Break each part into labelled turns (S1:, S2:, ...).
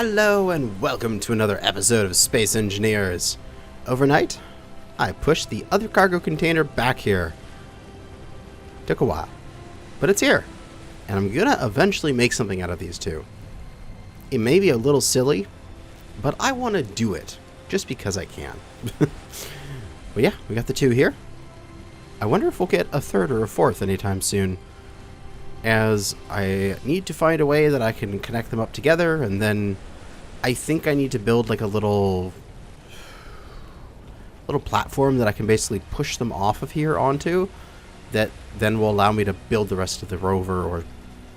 S1: Hello and welcome to another episode of Space Engineers. Overnight, I pushed the other cargo container back here. Took a while, but it's here. And I'm gonna eventually make something out of these two. It may be a little silly, but I want to do it, just because I can. But yeah, we got the two here. I wonder if we'll get a third or a fourth anytime soon, as I need to find a way that I can connect them up together, and then I think I need to build like a little platform that I can basically push them off of here onto, that then will allow me to build the rest of the rover or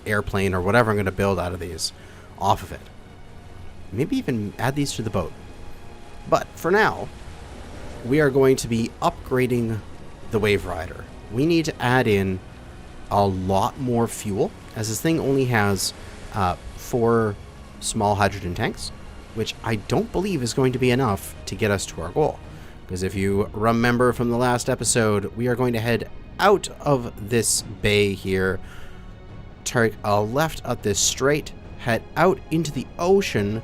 S1: airplane or whatever I'm going to build out of these off of it. Maybe even add these to the boat. But for now, we are going to be upgrading the Wave Rider. We need to add in a lot more fuel, as this thing only has 4 small hydrogen tanks, which I don't believe is going to be enough to get us to our goal. Because if you remember from the last episode, we are going to head out of this bay here, take a left up this straight, head out into the ocean,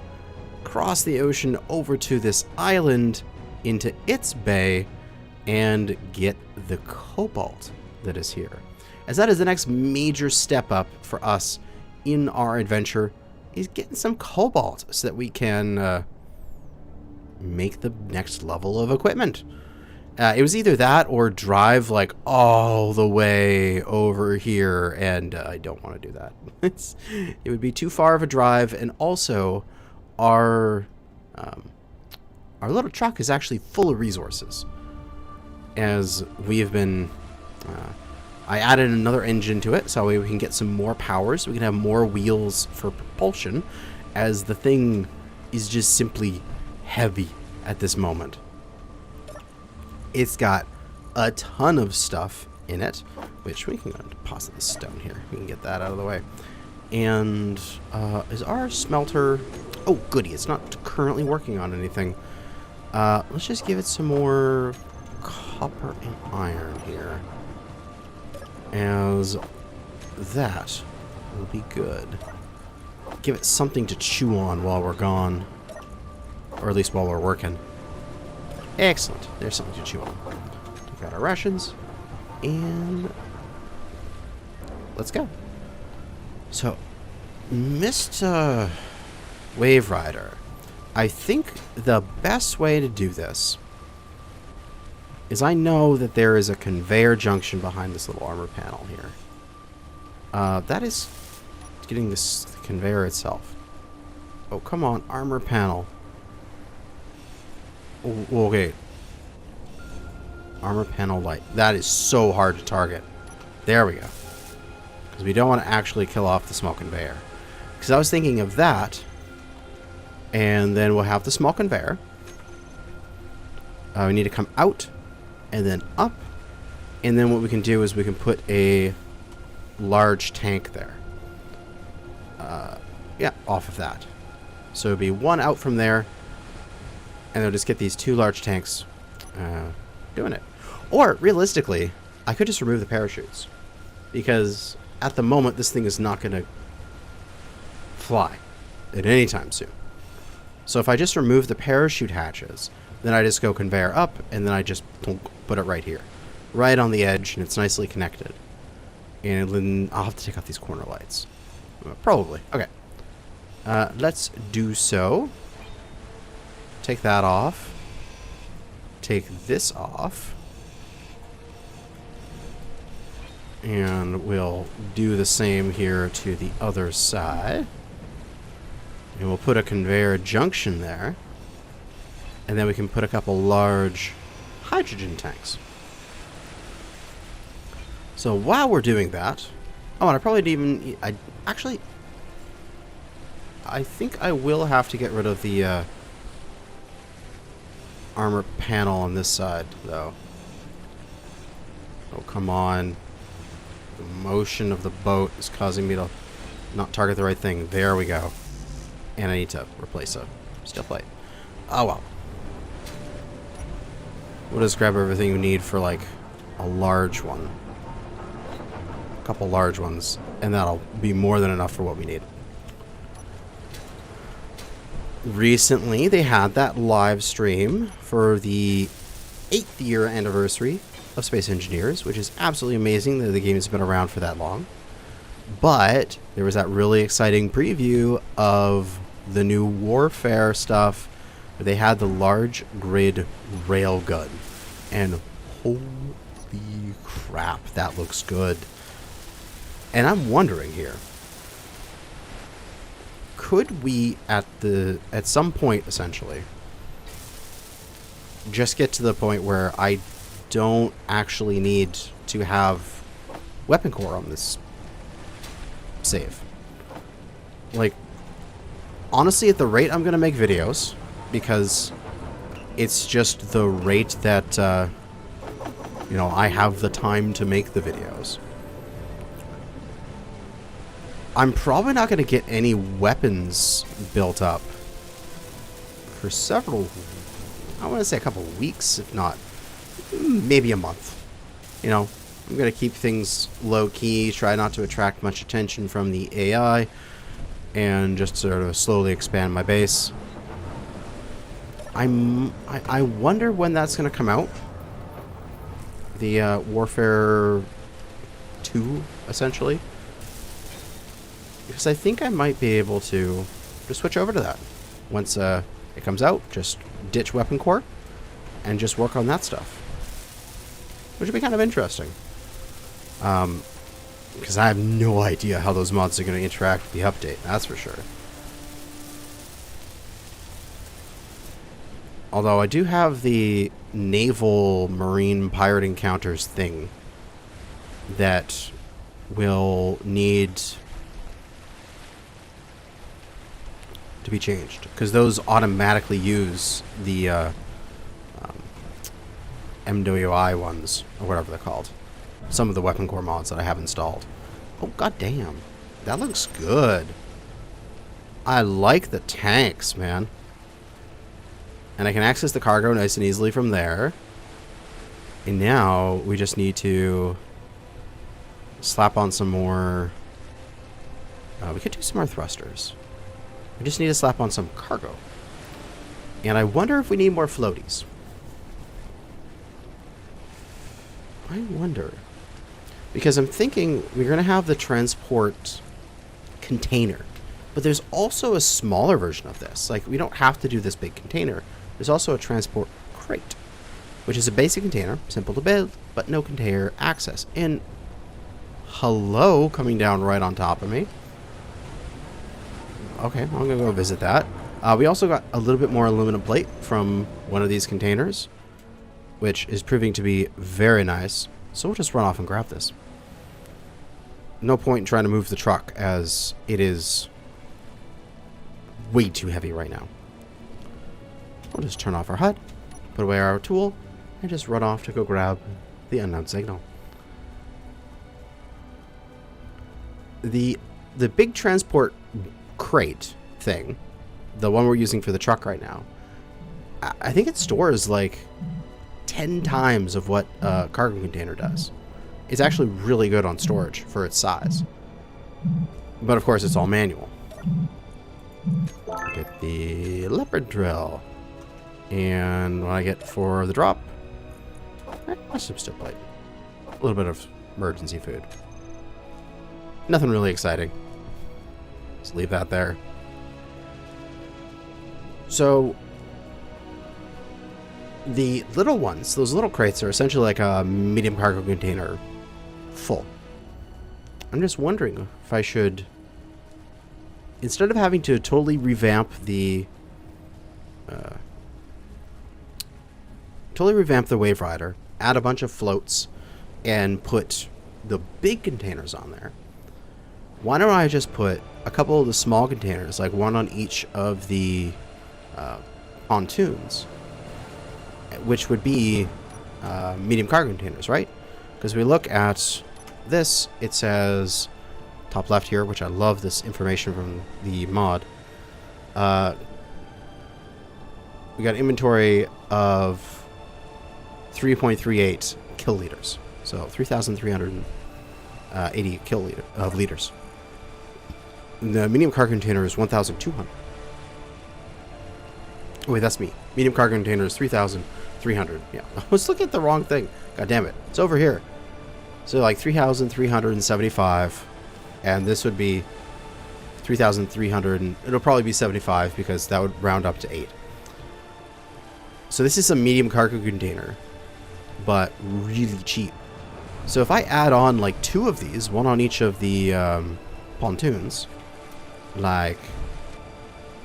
S1: cross the ocean over to this island, into its bay, and get the cobalt that is here. As that is the next major step up for us in our adventure, is getting some cobalt so that we can make the next level of equipment. It was either that or drive like all the way over here, and I don't want to do that. It would be too far of a drive, and also our little truck is actually full of resources, as we have been I added another engine to it, so we can get some more power, so we can have more wheels for propulsion, as the thing is just simply heavy at this moment. It's got a ton of stuff in it, which we can deposit the stone here. We can get that out of the way. And is our smelter... Oh, goody, it's not currently working on anything. Let's just give it some more copper and iron here, as that will be good. Give it something to chew on while we're gone, or at least while we're working. Excellent. There's something to chew on. Take out our rations, and let's go. So, Mr. Wave Rider, I think the best way to do this is, I know that there is a conveyor junction behind this little armor panel here. That is getting this conveyor itself. Oh, come on, armor panel. Oh, okay. Armor panel light. That is so hard to target. There we go. Because we don't want to actually kill off the small conveyor. Because I was thinking of that, and then we'll have the small conveyor. We need to come out and then up, and then what we can do is we can put a large tank there. Yeah, off of that. So it'd be one out from there, and they'll just get these 2 large tanks doing it. Or, realistically, I could just remove the parachutes, because at the moment this thing is not going to fly at any time soon. So if I just remove the parachute hatches, then I just go conveyor up, and then I just put it right here. Right on the edge, and it's nicely connected. And then I'll have to take out these corner lights. Probably. Okay. Let's do so. Take that off. Take this off. And we'll do the same here to the other side. And we'll put a conveyor junction there. And then we can put a couple large hydrogen tanks. So while we're doing that... Oh, and I probably didn't even... I think I will have to get rid of the armor panel on this side, though. Oh, come on. The motion of the boat is causing me to not target the right thing. There we go. And I need to replace a steel plate. Oh, well. We'll just grab everything we need for, like, a large one. A couple large ones. And that'll be more than enough for what we need. recently they had that live stream for the 8th year anniversary of Space Engineers, which is absolutely amazing that the game has been around for that long. But there was that really exciting preview of the new Warfare stuff where they had the large grid railgun. And holy crap, that looks good. And I'm wondering here, could we at some point essentially just get to the point where I don't actually need to have weapon core on this save? Like, honestly, at the rate I'm gonna make videos, because it's just the rate that you know, I have the time to make the videos, I'm probably not gonna get any weapons built up for several, I want to say a couple of weeks, if not maybe a month. You know, I'm going to keep things low-key, try not to attract much attention from the AI, and just sort of slowly expand my base. I wonder when that's going to come out. The Warfare 2, essentially. Because I think I might be able to just switch over to that. Once it comes out, just ditch weapon core and just work on that stuff. Which would be kind of interesting. Because I have no idea how those mods are going to interact with the update, that's for sure. Although I do have the naval marine pirate encounters thing that will need to be changed, because those automatically use the MWI ones, or whatever they're called. Some of the weapon core mods that I have installed. Oh, goddamn. That looks good. I like the tanks, man. And I can access the cargo nice and easily from there. And now we just need to slap on some more. We could do some more thrusters. We just need to slap on some cargo. And I wonder if we need more floaties. I wonder. Because I'm thinking we're going to have the transport container. But there's also a smaller version of this. Like, we don't have to do this big container. There's also a transport crate, which is a basic container, simple to build, but no container access. And hello, coming down right on top of me. Okay, I'm going to go visit that. We also got a little bit more aluminum plate from one of these containers, which is proving to be very nice. So we'll just run off and grab this. No point in trying to move the truck, as it is way too heavy right now. We'll just turn off our HUD, put away our tool, and just run off to go grab the unknown signal. The big transport crate thing, the one we're using for the truck right now, I think it stores like 10 times of what a cargo container does. It's actually really good on storage for its size. But of course it's all manual. Get the leopard drill. And what I get for the drop, some still plate. A little bit of emergency food. Nothing really exciting. Just leave that there. So the little ones, those little crates, are essentially like a medium cargo container full. I'm just wondering if I should, instead of having to totally revamp the Wave Rider, add a bunch of floats, and put the big containers on there, why don't I just put a couple of the small containers, like one on each of the pontoons, which would be medium cargo containers, right? Because we look at this, it says, top left here, which I love this information from the mod. We got inventory of 3.38 kiloliters, so 3,380 kiloliters of liters. The medium cargo container is 1,200. Oh, wait, that's me. Medium cargo container is 3,300. Yeah, I was looking at the wrong thing. God damn it. It's over here. So like 3,375. And this would be 3,300. And it'll probably be 75 because that would round up to 8. So this is a medium cargo container, but really cheap. So if I add on like 2 of these, one on each of the pontoons, like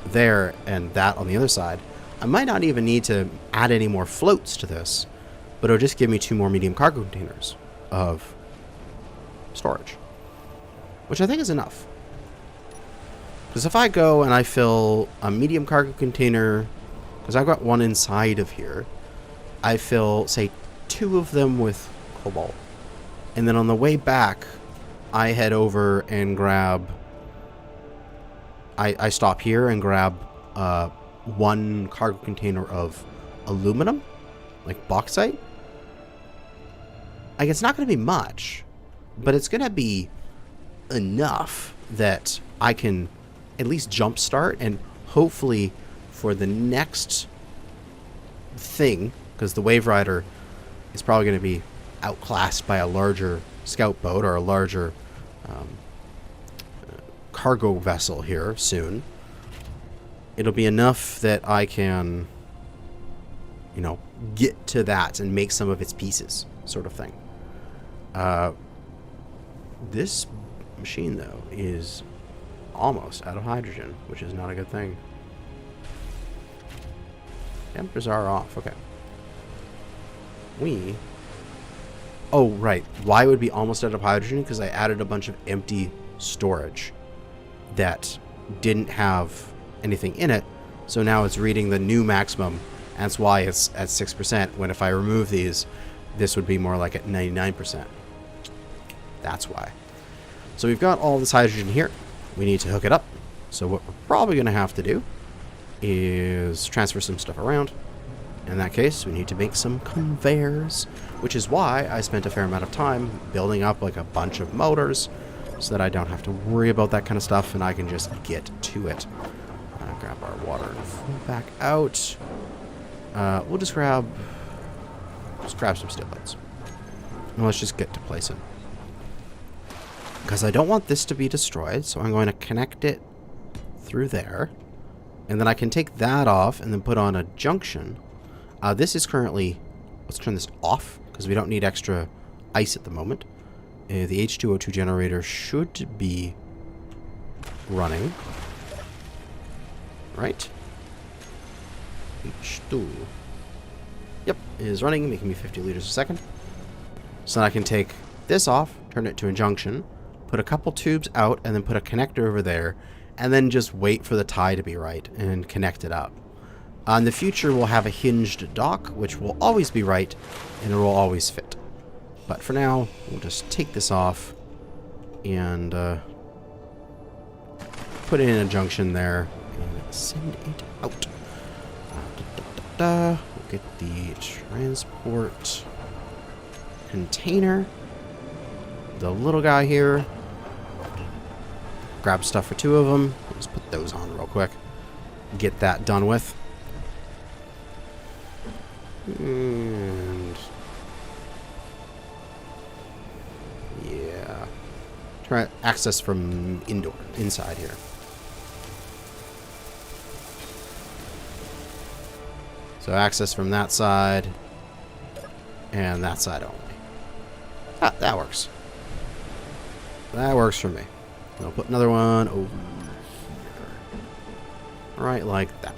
S1: there and that on the other side, I might not even need to add any more floats to this, but it'll just give me 2 more medium cargo containers of storage, which I think is enough. Because if I go and I fill a medium cargo container, because I've got one inside of here, I fill, say, 2 of them with cobalt. And then on the way back, I head over and grab... I stop here and grab 1 cargo container of aluminum, like bauxite. Like, it's not going to be much, but it's going to be enough that I can at least jumpstart, and hopefully for the next thing, because the Wave Rider is probably going to be outclassed by a larger scout boat or a larger cargo vessel here soon. It'll be enough that I can, you know, get to that and make some of its pieces, sort of thing. This machine, though, is almost out of hydrogen, which is not a good thing. Temperatures are off. Okay. Oh, right. Why it would be almost out of hydrogen? Because I added a bunch of empty storage that didn't have anything in it. So now it's reading the new maximum. And that's why it's at 6%. When if I remove these, this would be more like at 99%. That's why. So we've got all this hydrogen here. We need to hook it up. So what we're probably going to have to do is transfer some stuff around. In that case, we need to make some conveyors, which is why I spent a fair amount of time building up like a bunch of motors so that I don't have to worry about that kind of stuff and I can just get to it. Grab our water and food back out. We'll just grab some steel plates. And let's just get to placing. Because I don't want this to be destroyed, so I'm going to connect it through there. And then I can take that off and then put on a junction. This is currently... Let's turn this off, because we don't need extra ice at the moment. The H2O2 generator should be running. Right? H2. Yep, it is running, making me 50 liters a second. So then I can take this off, turn it to a junction, put a couple tubes out, and then put a connector over there, and then just wait for the tie to be right and connect it up. In the future, we'll have a hinged dock, which will always be right, and it will always fit. But for now, we'll just take this off and put it in a junction there and send it out. We'll get the transport container. The little guy here. Grab stuff for 2 of them. Let's put those on real quick. Get that done with. And yeah, try access from inside here. So access from that side and that side only. Ah, that works. That works for me. I'll put another one over here. Right like that.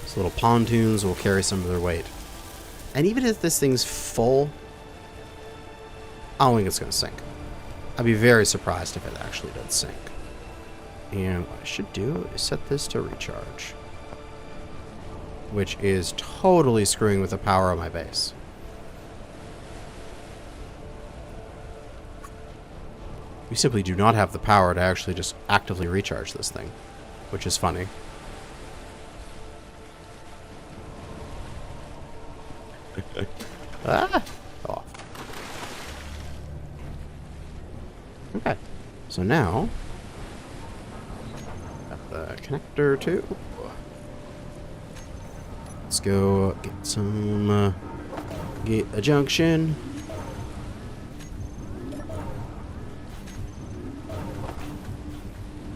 S1: These little pontoons will carry some of their weight. And even if this thing's full, I don't think it's going to sink. I'd be very surprised if it actually did sink. And what I should do is set this to recharge, which is totally screwing with the power of my base. We simply do not have the power to actually just actively recharge this thing, which is funny. Ah! Off. Okay. So now, got the connector too. Let's go get some, get a junction.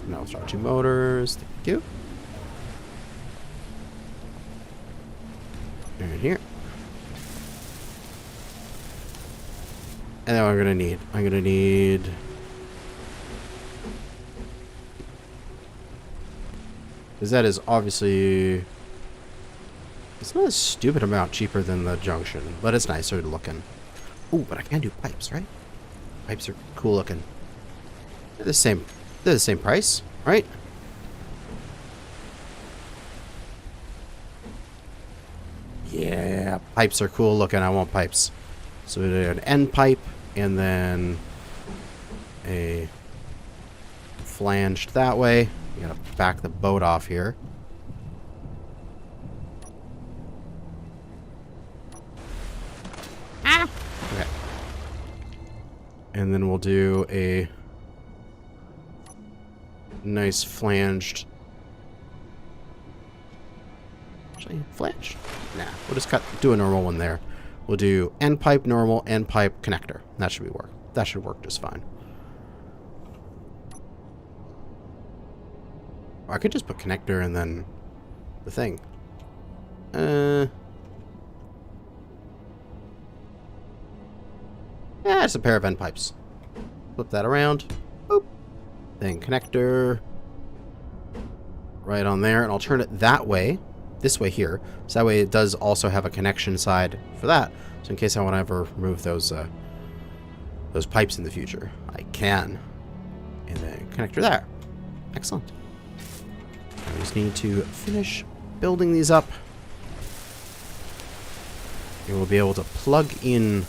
S1: Now we'll start 2 motors. Thank you. And here. And then what I'm gonna need, because that is obviously, it's not a stupid amount cheaper than the junction, but it's nicer looking. Ooh, but I can do pipes, right? Pipes are cool looking. They're the same price, right? Yeah, pipes are cool looking. I want pipes. So we do an end pipe and then a flanged that way. You gotta back the boat off here. Ah! Okay. And then we'll do a nice flanged. Actually, flanged? Nah, we'll just do a normal one there. We'll do end pipe, normal, end pipe, connector. That should work. That should work just fine. Or I could just put connector and then the thing. Yeah, it's a pair of end pipes. Flip that around. Boop. Then connector. Right on there. And I'll turn it that way. This way here. So that way it does also have a connection side for that. So in case I want to ever remove those pipes in the future, I can. And then connector there. Excellent. I just need to finish building these up. And we'll be able to plug in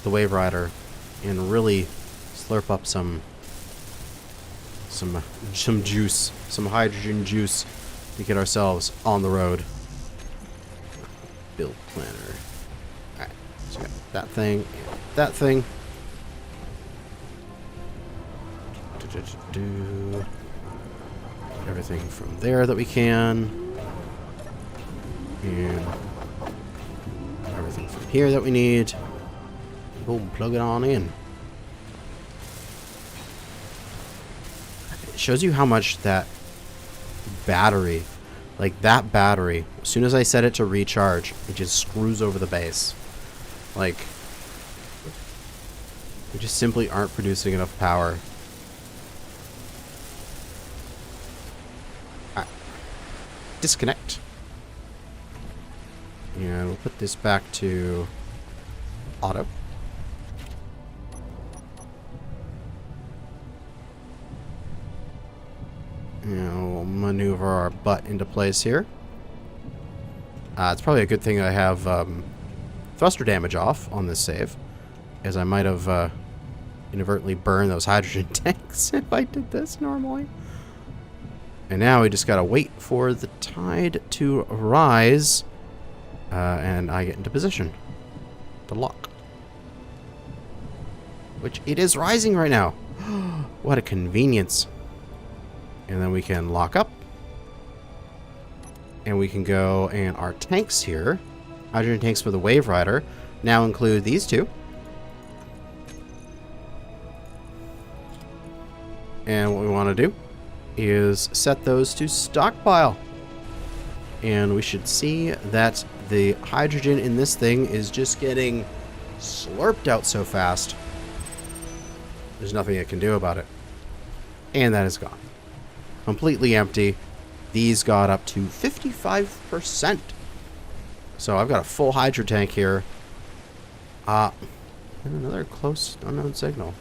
S1: the Wave Rider and really slurp up some juice, some hydrogen juice to get ourselves on the road. Build planner. Alright, so we got that thing and that thing. Do everything from there that we can. And everything from here that we need. Boom, plug it on in. It shows you how much that battery, like that battery, as soon as I set it to recharge, it just screws over the base. Like, we just simply aren't producing enough power. Disconnect. And we'll put this back to auto. And we'll maneuver our butt into place here. It's probably a good thing I have thruster damage off on this save, as I might have inadvertently burned those hydrogen tanks if I did this normally. And now we just gotta wait for the tide to rise, and I get into position to lock. Which it is rising right now. What a convenience. And then we can lock up. And we can go, and our tanks here, hydrogen tanks for the Wave Rider, now include these two. And what we want to do is set those to stockpile. And we should see that the hydrogen in this thing is just getting slurped out so fast. There's nothing it can do about it. And that is gone. Completely empty. These got up to 55%. So I've got a full hydro tank here. And another close unknown signal.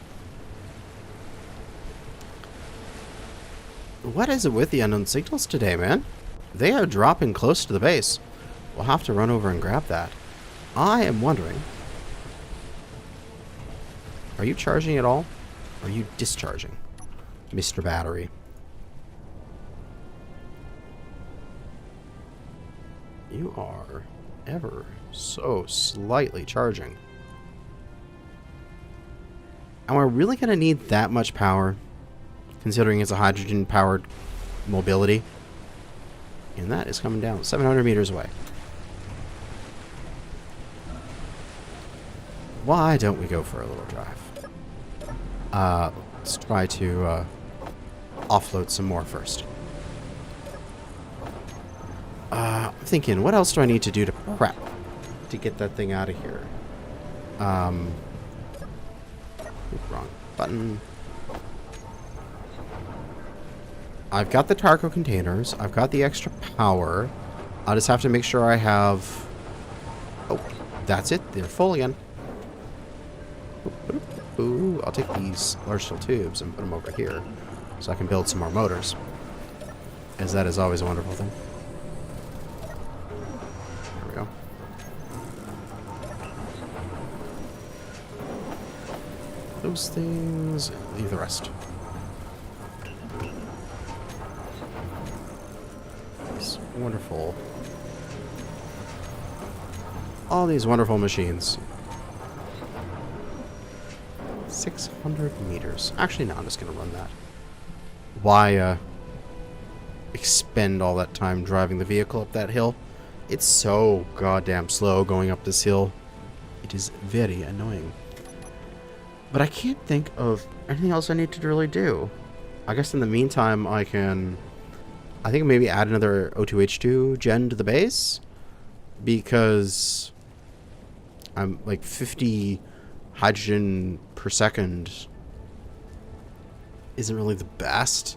S1: What is it with the unknown signals today, man? They are dropping close to the base. We'll have to run over and grab that. I am wondering, are you charging at all? Or are you discharging, Mr. Battery? You are ever so slightly charging. Am I really going to need that much power, considering it's a hydrogen-powered mobility? And that is coming down 700 meters away. why don't we go for a little drive? Let's try to offload some more first. I'm thinking, what else do I need to do to prep to get that thing out of here? Wrong button. I've got the Targo containers. I've got the extra power. I'll just have to make sure I have... Oh, that's it. They're full again. Ooh, I'll take these large steel tubes and put them over here so I can build some more motors, as that is always a wonderful thing. There we go. Those things, leave the rest. These wonderful... all these wonderful machines. 600 meters. Actually, no, I'm just going to run that. Why expend all that time driving the vehicle up that hill? It's so goddamn slow going up this hill. It is very annoying. But I can't think of anything else I need to really do. I guess in the meantime, I think maybe add another O2H2 gen to the base. Because I'm like 50 hydrogen per second isn't really the best.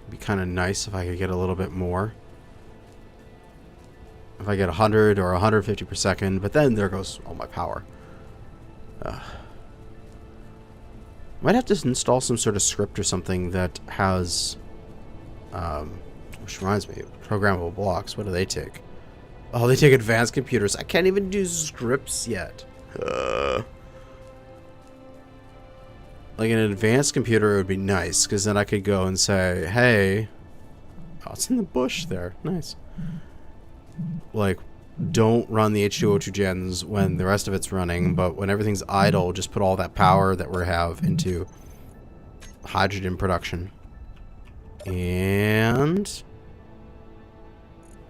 S1: It'd be kind of nice if I could get a little bit more. If I get 100 or 150 per second, but then there goes all my power. Might have to install some sort of script or something that has, which reminds me, programmable blocks. What do they take? Oh, they take advanced computers. I can't even do scripts yet. Like an advanced computer would be nice, because then I could go and say, hey, oh, it's in the bush there. Nice. Like, don't run the H2O2 gens when the rest of it's running, but when everything's idle, just put all that power that we have into hydrogen production. And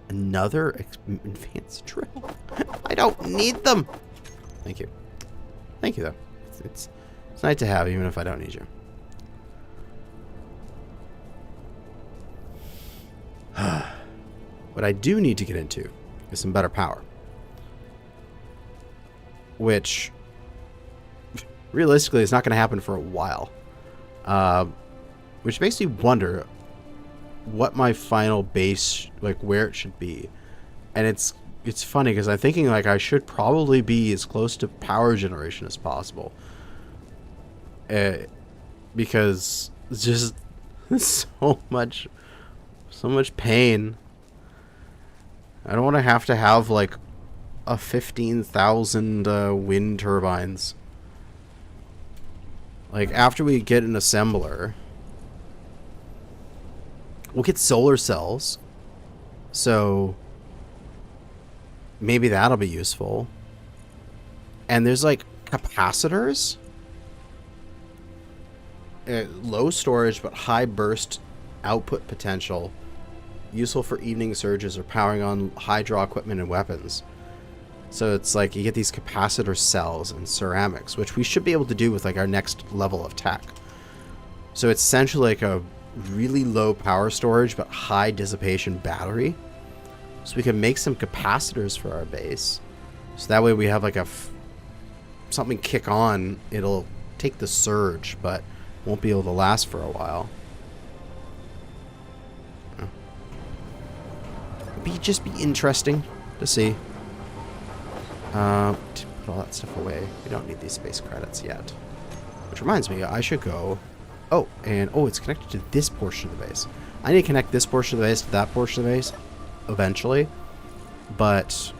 S1: another advanced drill. I don't need them. Thank you. Thank you, though. It's nice to have, even if I don't need you. What I do need to get into is some better power. Which, realistically, is not going to happen for a while. Which makes me wonder what my final base, like where it should be. And it's funny, because I'm thinking like I should probably be as close to power generation as possible. Because it's just so much pain. I don't want to have like a 15,000 wind turbines. Like, after we get an assembler, we'll get solar cells. So maybe that'll be useful. And there's like capacitors. Low storage but high burst output potential, useful for evening surges or powering on high draw equipment and weapons. So it's like you get these capacitor cells and ceramics, which we should be able to do with like our next level of tech. So it's essentially like a really low power storage but high dissipation battery. So we can make some capacitors for our base. So that way we have like something kick on. It'll take the surge, but won't be able to last for a while. Just be interesting to see. To put all that stuff away. We don't need these space credits yet. Which reminds me, I should go... Oh, and it's connected to this portion of the base. I need to connect this portion of the base to that portion of the base eventually. But...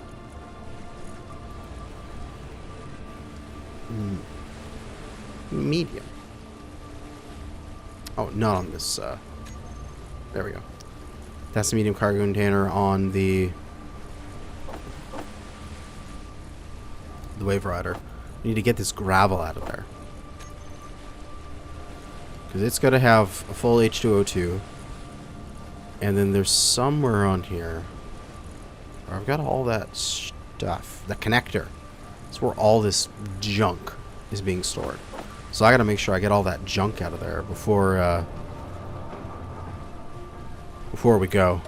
S1: medium. Oh, not on this, there we go. That's the medium cargo container on the Wave Rider. We need to get this gravel out of there. Because it's got to have a full H2O2. And then there's somewhere on here where I've got all that stuff. The connector. It's where all this junk is being stored. So I gotta make sure I get all that junk out of there before we go.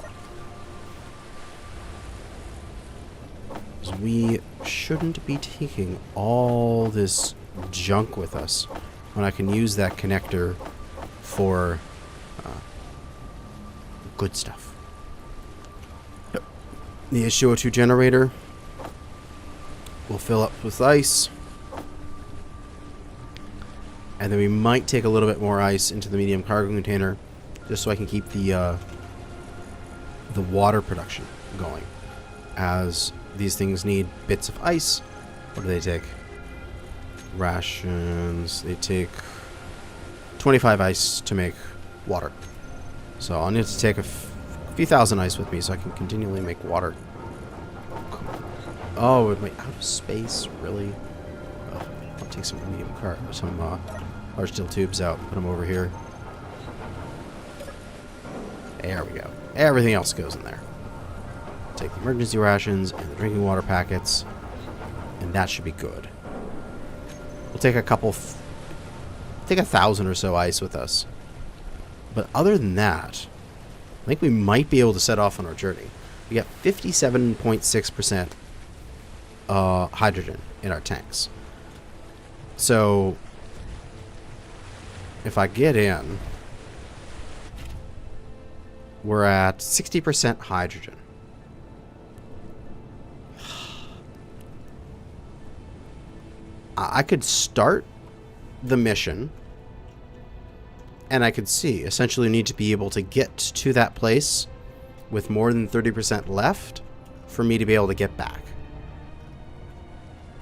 S1: 'Cause we shouldn't be taking all this junk with us when I can use that connector for good stuff. The H2O2 generator will fill up with ice. And then we might take a little bit more ice into the medium cargo container just so I can keep the water production going. As these things need bits of ice. What do they take? Rations. They take 25 ice to make water. So I'll need to take a few thousand ice with me so I can continually make water. Oh, am I out of space? Really? I'll take some large steel tubes out, put them over here. There we go. Everything else goes in there. Take the emergency rations and the drinking water packets, and that should be good. We'll take take 1,000 or so ice with us. But other than that, I think we might be able to set off on our journey. We got 57.6% hydrogen in our tanks. So if I get in, we're at 60% hydrogen. I could start the mission, and I could see, essentially need to be able to get to that place with more than 30% left for me to be able to get back.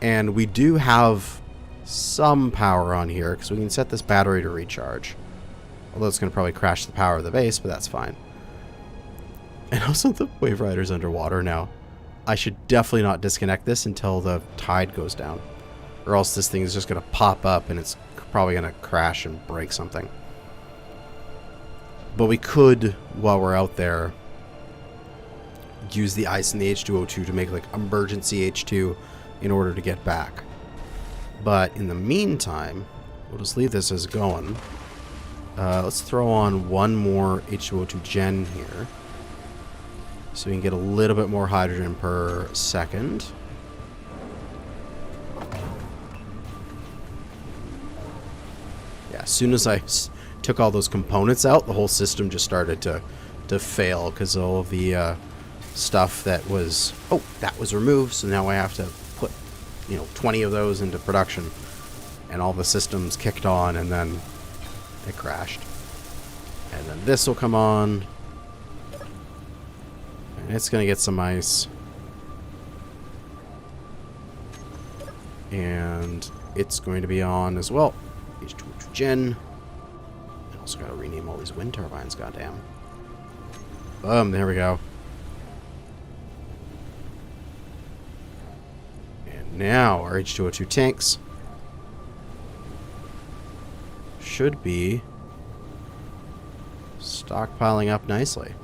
S1: And we do have some power on here, because we can set this battery to recharge. Although it's going to probably crash the power of the base, but that's fine. And also the Wave Rider's underwater now. I should definitely not disconnect this until the tide goes down. Or else this thing is just going to pop up and it's probably going to crash and break something. But we could, while we're out there, use the ice and the H2O2 to make like emergency H2 in order to get back. But in the meantime, we'll just leave this as going. Let's throw on one more H2O2 gen here, so we can get a little bit more hydrogen per second. Yeah, as soon as I took all those components out, the whole system just started to fail because all of the stuff that was removed. So now I have to put 20 of those into production, and all the systems kicked on, and then it crashed. And then this will come on, and it's gonna get some ice, and it's going to be on as well. H2O2 gen. I also gotta rename all these wind turbines, goddamn. Boom, there we go. And now our H2O2 tanks should be stockpiling up nicely.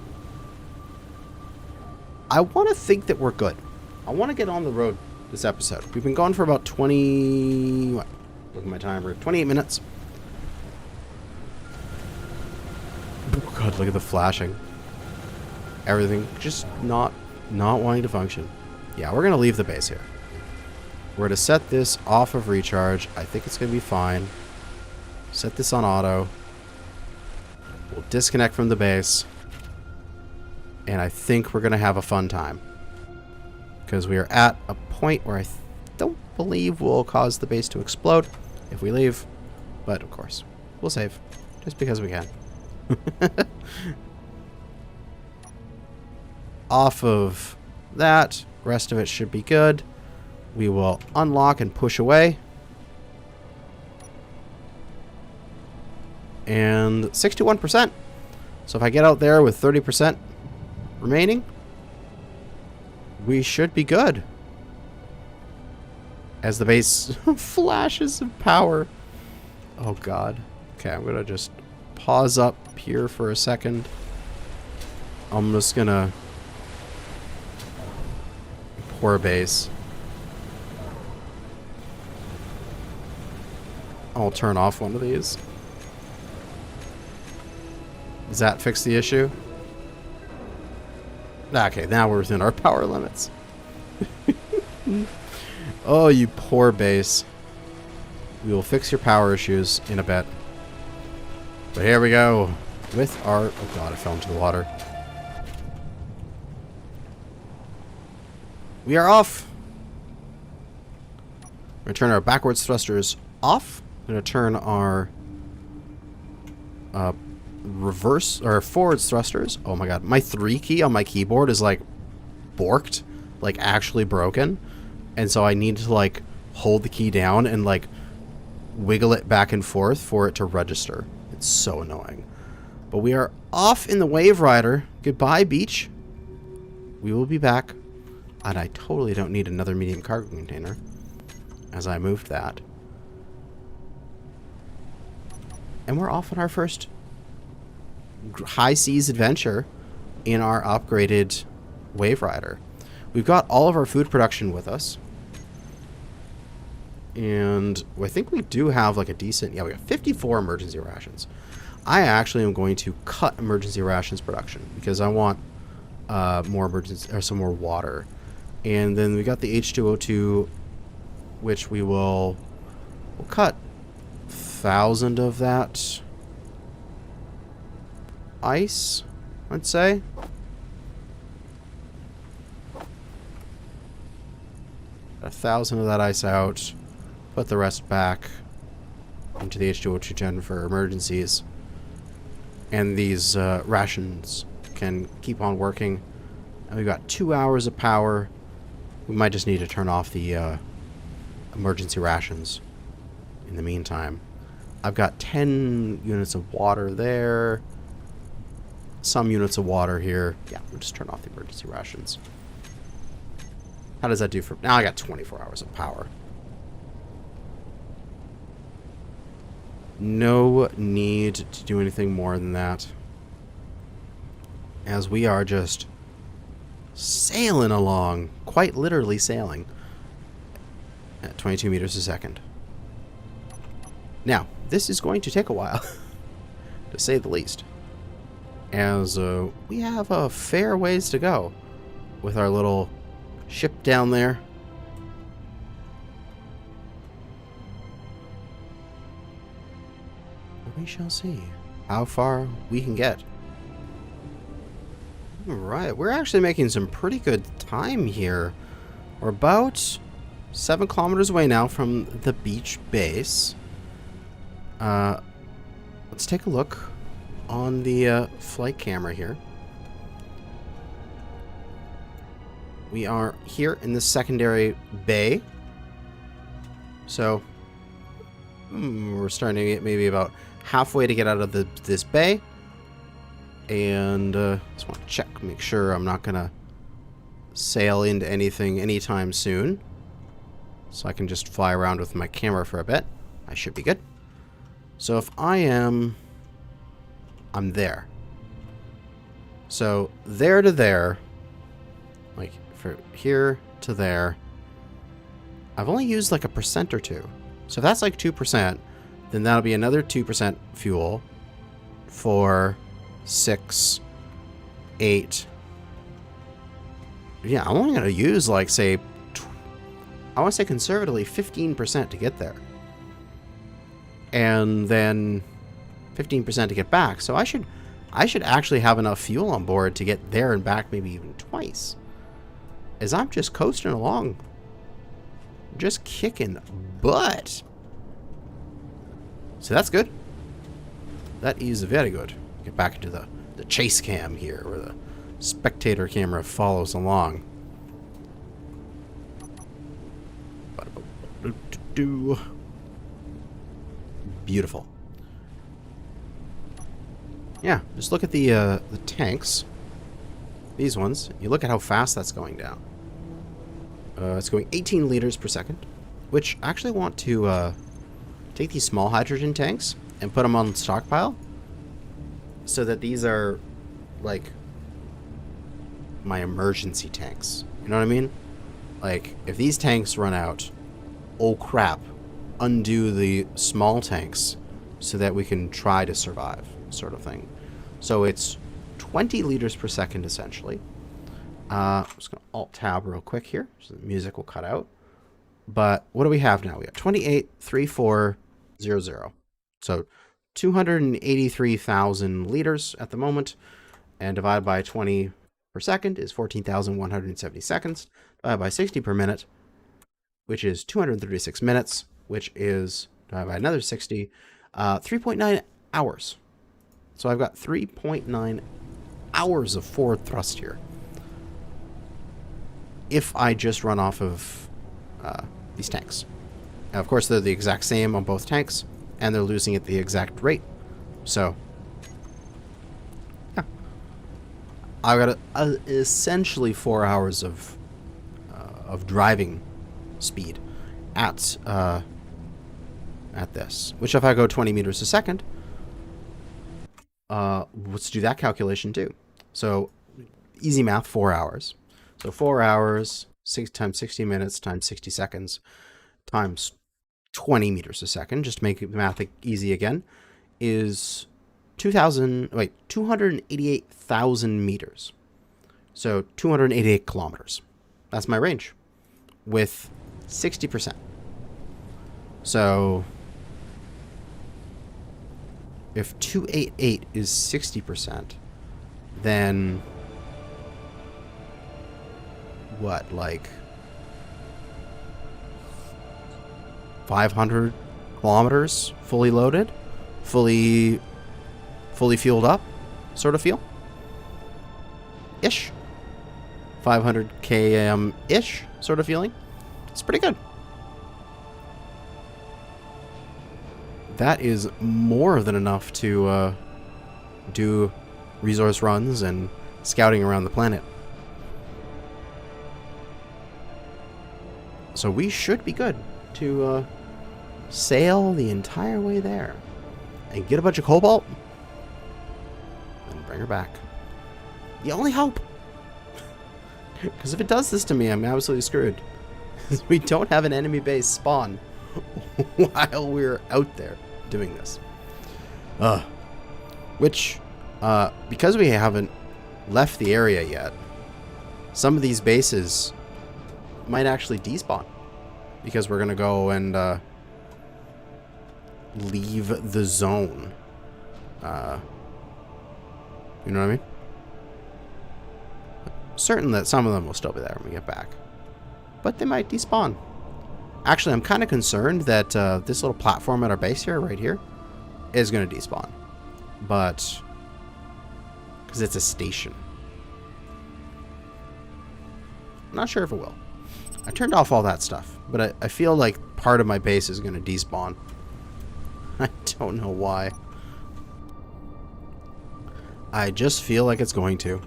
S1: I want to think that we're good. I want to get on the road this episode. We've been going for about 20... What? Look at my timer. 28 minutes. Oh god, look at the flashing. Everything just not wanting to function. Yeah, we're going to leave the base here. We're going to set this off of recharge. I think it's going to be fine. Set this on auto. We'll disconnect from the base. And I think we're going to have a fun time. Because we are at a point where I don't believe we'll cause the base to explode if we leave. But, of course, we'll save. Just because we can. Off of that, rest of it should be good. We will unlock and push away. And 61%. So if I get out there with 30% remaining, we should be good. As the base flashes of power. Oh god. Okay, I'm gonna just pause up here for a second. I'm just gonna... Poor base. I'll turn off one of these. Does that fix the issue? Okay, now we're within our power limits. Oh, you poor base. We will fix your power issues in a bit. But here we go. With our... Oh god, I fell into the water. We are off. We're going to turn our backwards thrusters off. We're going to turn our reverse or forwards thrusters. Oh my god, my 3 key on my keyboard is like borked, like actually broken. And so I need to like hold the key down and like wiggle it back and forth for it to register. It's so annoying. But we are off in the Wave Rider. Goodbye, beach. We will be back. And I totally don't need another medium cargo container, as I moved that. And we're off on our first high seas adventure in our upgraded Wave Rider. We've got all of our food production with us. And I think we do have like a decent... Yeah, we got 54 emergency rations. I actually am going to cut emergency rations production because I want more emergency... or some more water. And then we got the H2O2, which we'll cut 1,000 of that ice, I'd say. Got 1,000 of that ice out. Put the rest back into the H2O2 gen for emergencies. And these rations can keep on working. And we've got 2 hours of power. We might just need to turn off the emergency rations in the meantime. I've got 10 units of water there. Some units of water here. Yeah, we'll just turn off the emergency rations. How does that do for... Now I got 24 hours of power. No need to do anything more than that. As we are just sailing along. Quite literally sailing. At 22 meters a second. Now, this is going to take a while. To say the least. As we have a fair ways to go. With our little ship down there. We shall see how far we can get. Alright, we're actually making some pretty good time here. We're about 7 kilometers away now from the beach base. Let's take a look on the flight camera here. We are here in the secondary bay. So, we're starting to get maybe about halfway to get out of this bay. And just want to check, make sure I'm not going to sail into anything anytime soon. So I can just fly around with my camera for a bit. I should be good. So if I'm there. So there to there, like for here to there, I've only used like 1% or 2. So if that's like 2%, then that'll be another 2% fuel for 6, 8. Yeah, I'm only going to use like, say, I want to say conservatively 15% to get there. And then 15% to get back. So I should actually have enough fuel on board to get there and back maybe even twice. As I'm just coasting along. Just kicking butt. So that's good. That is very good. Get back into the chase cam here, where the spectator camera follows along. Beautiful. Yeah, just look at the tanks. These ones. You look at how fast that's going down. It's going 18 liters per second, which I actually want to take these small hydrogen tanks and put them on stockpile, so that these are like my emergency tanks. You know what I mean? Like, if these tanks run out, oh crap, undo the small tanks so that we can try to survive, sort of thing. So it's 20 liters per second, essentially. I'm just going to Alt-Tab real quick here, so the music will cut out. But what do we have now? We have 28,3400. So 283,000 liters at the moment. And divided by 20 per second is 14,170 seconds. Divided by 60 per minute, which is 236 minutes, which is divided by another 60, 3.9 hours. So I've got 3.9 hours of forward thrust here. If I just run off of these tanks. Now, of course, they're the exact same on both tanks, and they're losing at the exact rate. So, yeah. I've got essentially 4 hours of driving speed at this. Which, if I go 20 meters a second, let's do that calculation too. So, easy math, 4 hours. So 4 hours, 6 times 60 minutes times 60 seconds times 20 meters a second, just to make the math easy again, is 288,000 meters. So 288 kilometers. That's my range with 60%. So if 288 is 60%, then what, like 500 kilometers fully loaded, fully fueled up, sort of feel ish, 500 km ish sort of feeling. It's pretty good. That is more than enough to do resource runs and scouting around the planet. So we should be good to sail the entire way there and get a bunch of cobalt and bring her back. The only hope, because if it does this to me, I'm absolutely screwed. We don't have an enemy base spawn while we're out there doing this. Which, because we haven't left the area yet, some of these bases might actually despawn, because we're going to go and leave the zone. You know what I mean? Certain that some of them will still be there when we get back, but they might despawn. Actually, I'm kind of concerned that this little platform at our base here, right here, is going to despawn. But, because it's a station. I'm not sure if it will. I turned off all that stuff, but I feel like part of my base is going to despawn. I don't know why. I just feel like it's going to.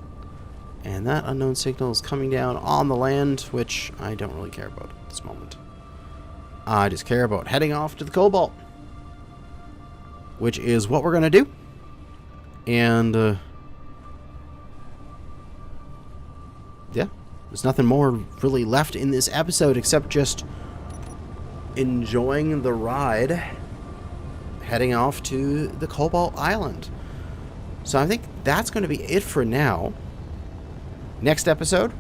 S1: And that unknown signal is coming down on the land, which I don't really care about at this moment. I just care about heading off to the cobalt, which is what we're going to do. And, yeah, there's nothing more really left in this episode except just enjoying the ride heading off to the Cobalt Island. So I think that's going to be it for now. Next episode,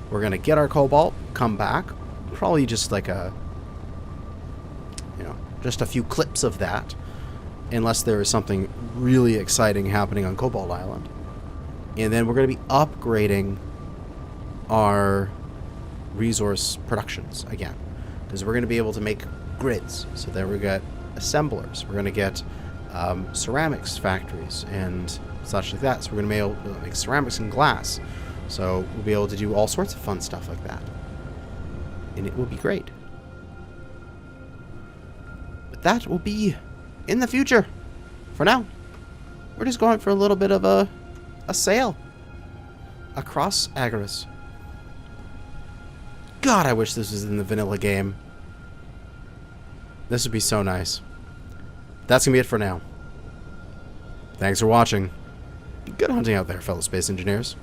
S1: we're going to get our cobalt, come back, probably just like a, just a few clips of that, unless there is something really exciting happening on Cobalt Island. And then we're going to be upgrading our resource productions again, because we're going to be able to make grids. So there we get assemblers. We're going to get ceramics factories and such like that. So we're going to be able to make ceramics and glass. So we'll be able to do all sorts of fun stuff like that. And it will be great. But that will be in the future. For now, we're just going for a little bit of a sail across Agaris. God, I wish this was in the vanilla game. This would be so nice. That's going to be it for now. Thanks for watching. Good hunting out there, fellow space engineers.